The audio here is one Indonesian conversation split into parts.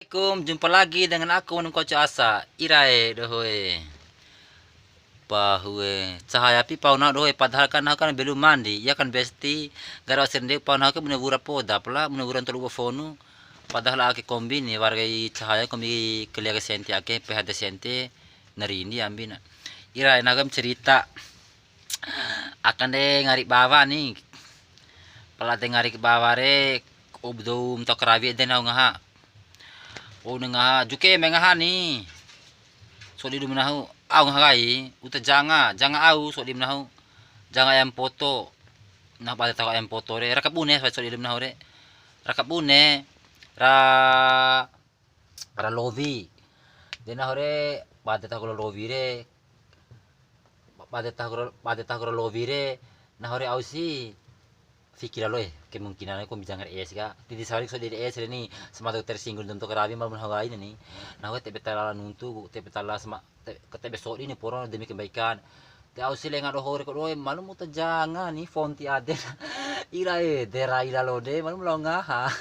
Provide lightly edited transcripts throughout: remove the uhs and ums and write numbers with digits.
Assalamualaikum, jumpa lagi dengan aku Manum Koco Asa. Irae dohoe. Bahue cahaya pi pauna dohoe padahal kan aku kan belum mandi. Ya kan besti gara sende pauna aku menebura poda pula meneburan telu fonu. Padahal aku kombini wargai cahaya kombi keliaga senti ake PHD senti narini ambina. Irae nagam cerita akan deh ngarik bawa nih. Pelatih ngarik bawa re ubdum tokrawi den ngaha. Oh nengaha juke mengaha ni. So di menahu au ngagai uta janga au so di menahu. Janga yang foto. Nah pada tahu yang foto re rakap bune so di menahu re. Rakap bune ra lovi. Dena hore pada tahu lovi re. Pada tahu lovi re nah hore au si fikir lo kemungkinan aku bisa ngerti es ga di sawari so di es ini semata tersinggung untuk kerabi malam hawaii ini nah aku tebe tala nuntu tebe tala sama tebe so ini poron demi kebaikan te au sile ngado hore ko doe malu muta jangan nih fonti ade ira dera ira lo de malu lo ngaha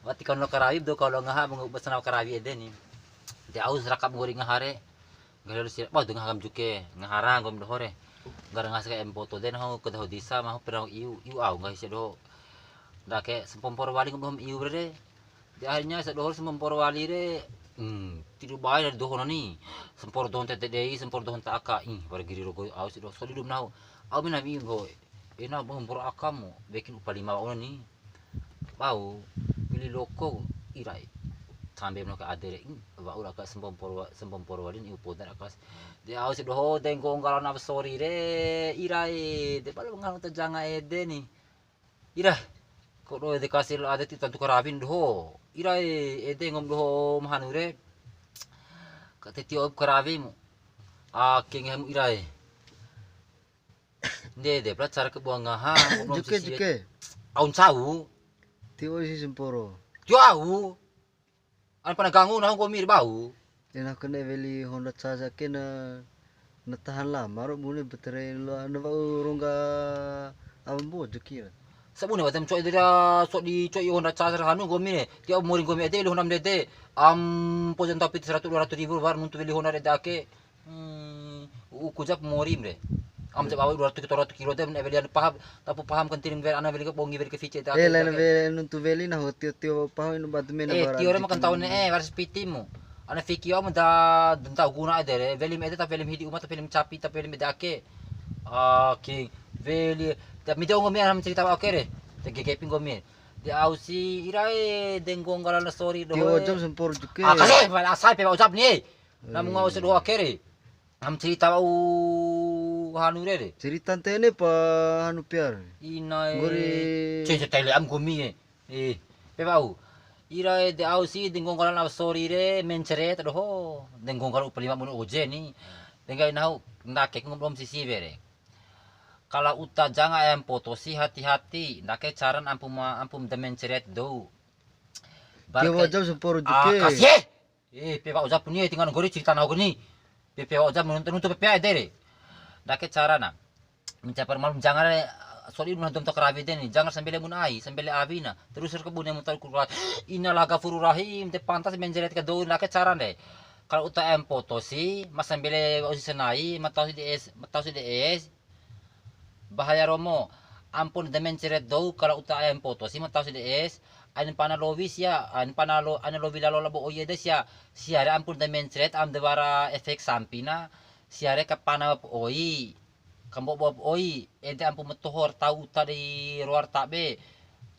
wati kon lo kerabi do kalau ngaha mengubah kerabi ede nih te au rakap ngori ngahare galo sile ba do ngaham juke ngaharang gom do hore gara ngasih em foto den ho kedaho disa mah perang iu au nggak sih do dah kayak sempompor wali ngom iu bre di akhirnya sedohor sempompor wali re tidu bayar dari dohon ni sempor dohon tete dei sempor dohon tak aka wargi rogo au sih do so dum nau au mina iu go ena sempor akamu bikin upah 5 ono ni bau pilih loko irai sampai mereka ada wa ura ka sempompor walin iu podan akas de au se doho den ko ngala na sorry re irai de pala nganu ta janga ede ni ira ko do de kasir ada ti tantu karabin doho irai ede ngom doho mahanu re ka te tio karabi mu kengem irai de pala cara ke buang ngaha juke aun sau tio si semporo tio au an pana gangu na ko mir bau ena kene veli Honda Caza kena na tahan lama ro mune betere lo anu bau rongga ambo juki sabune watam coy dira so di coy Honda Caza hanu gomi ti moring gomi ade lo honam dede pojan tapi 100-200 ribu war muntu veli Honda dede ake kujap morim re te bawa 200 kilo dem veli an paham tapu paham kan tiring ver ana veli ko bongi veli ke fice ta len veli nuntu veli na hotio tio paham inu badme na bara tio re makan tahun waras pitimu ana fikio mo da denta guna ade veli me ta veli hidi umat veli capi ta veli me dake king veli ta mi dong ngomi am cerita oke re te gegeping gomi di ausi irae denggong galana story do tio jam sempor juke kasih bala asai pe ucap ni nam ngau se do oke re am cerita hanu re cerita tene pa hanu piar inai gori cerita tele am gomi pe bau irae de ausi denggong galana story re menceret do ho denggong galu pelima mun oje ni dengai nau ndake ngom sisi bere kalau uta janga ayam foto si hati-hati ndake caran ampum demen ceret do tio jam sempor juke kasih pe ba ujap ni tinggal gori cerita nau gini pe ujap menonton pe dere ndake carana mencapar malam jangan sorry mun untuk kerabi ni jangan sambil mun ai sambil abina terus ke bune mutar kurat innalah ghafurur rahim te pantas menjeret ke do ndake caran de kalau uta ayam foto si mas sambil osi senai matau si ds bahaya romo ampun demen ceret do kalau uta ayam foto si matau si ds an panalovis ya an panalo analovi lalo labo oye des ya siare ampun demen ceret am dewara efek sampina siare ka pana oi kambo bob oi ente ampun metohor tahu tadi luar tabe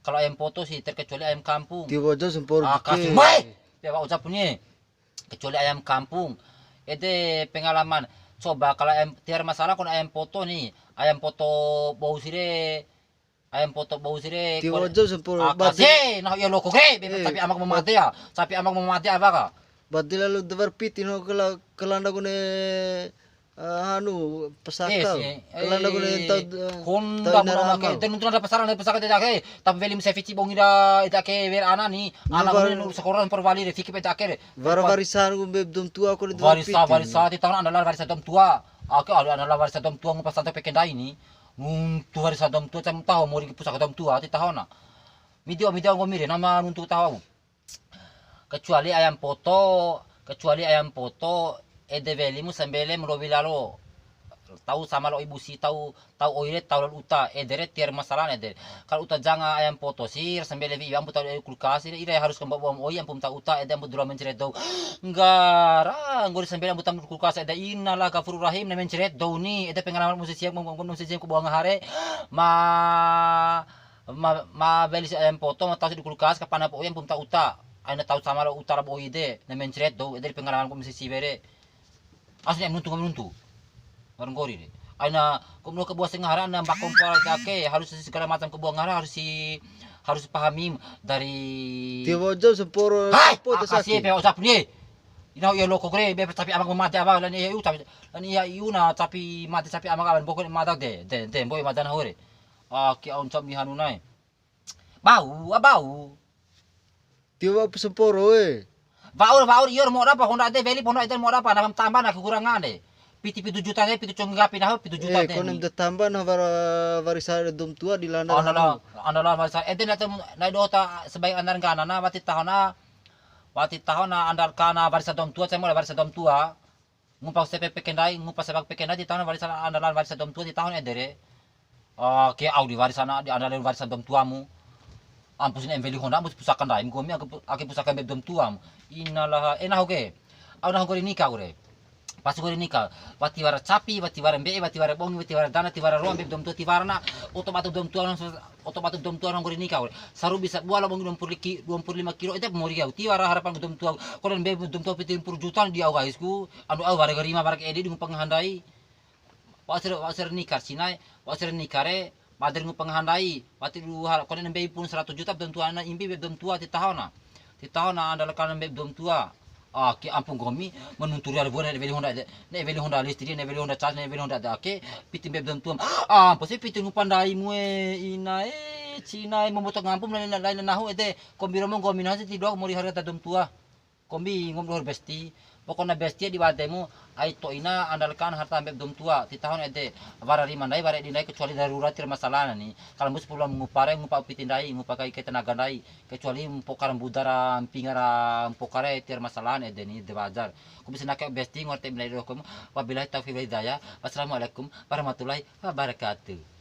kalau ayam foto sih terkecuali ayam kampung tio jam sempor kasih juke mai ya ucap punya kecuali ayam kampung ede pengalaman coba kalau ayam tiar masalah kon ayam foto nih ayam foto bau sire tio jam sempor kasih nah ya loko tapi amak memati ya tapi amak memati apa kah badila lu devar pitino kelanda gune anu pesaka kelanda gune Honda pernah ke dan untuk ada pasaran pesaka tidak tapi velim sefici bongi da itu ke ver ana ni anak gune sekolah perwali de fikir peta ke warisan gumbe dum tua ko varisa di tahun adalah varisa dom tua aku adalah varisa dom tua ngupas santai pekenda ini untuk varisa dom tua cam tahu mau di pusaka dom tua di tahun na video ngomire nama untuk tahu kecuali ayam poto ede velimu sembele melobi lalo tahu sama lo ibu si tahu oire tahu lo uta edere tiar masalah eder kalau uta janga ayam poto sih sembele vi yang tahu kulkas ini harus kembali bom oi yang pun tahu uta ede dulu menceret do enggara ngori sembele butam kulkas ede inalah gafur rahim na menceret do ni ede pengalaman musisi yang musisi ku buang hare ma beli ayam poto ma tahu di kulkas kapan apa oi yang pun tahu uta aina tahu sama lo utara bo ide na menceret do ede pengalaman musisi bere asli menuntu orang gori deh. Aina kumlo ke buah sengara na bakom para jake harus segala macam ke buah ngara harus pahami dari Tiwa jauh semporo hai apa asih tersakit. pe usap ni ina ya loko kre be tapi amang mati abang lan iu tapi lan iu na tapi mati tapi amang aban pokok madak de boy madan hore ki on chom ni hanunai bau Tiwa semporo Baur ior mau apa honda de veli honda itu mau apa nama tambah na kekurangan deh pitu juta deh pitu cong gapi nah pitu juta deh konem tambah na varisada dom tua di lana. andala masa ente na do ta sebaik andaran kana na wati tahun na andal kana varisa dom tua saya mulai varisa dom tua ngupas CPP kendai ngupas sebab pekendai di tahun varisa andalan varisa dom tua di tahun edere ke au di varisana di andalan varisa dom tuamu ampus ini veli honda ampus pusakan dai ngomi ake pusakan beb dom tuam inalah enah oke au nah gori nikah ure pas gori nikah wati wara capi wati wara mbe wati wara bongi wati wara dana ti wara ruam beb dom tua ti warna otomatis dom tua nang gori nikah ure saru bisa buala bongi 25 kilo itu mau riau ti wara harapan dom tua kolen beb dom tua 70 juta di au guysku anu au wara garima wara edi dengan penghandai wasir nikah sinai wasir nikare mader ngu penghandai wati lu kolen mbe pun 100 juta dom tua na imbi beb dom tua ti tahun na andalkan beb dom tua ki ampun gomi menunturi ada buana veli honda listri ne veli honda charge ne veli honda dake pitim beb dom tuam posi pitim pandai mue ina cina memotok ngampum lain nahu ete kombi romong gomi nasi tidok mori harga dom tua kombi ngomong besti pokoknya bestia di batemu ai to ina andalkan harta beb dom tua ti tahun ete vara rimandai vara dinai kecuali darurat tir masalah nih kalau mus pulang ngupare ngupa pitindai ngupakai ketenaga dai kecuali mpokaran budara pingara mpokare tir masalah ede ni de bazar ku bisa nak besti ngorte bilai rokum wabillahi taufiq wal hidayah wassalamualaikum warahmatullahi wabarakatuh.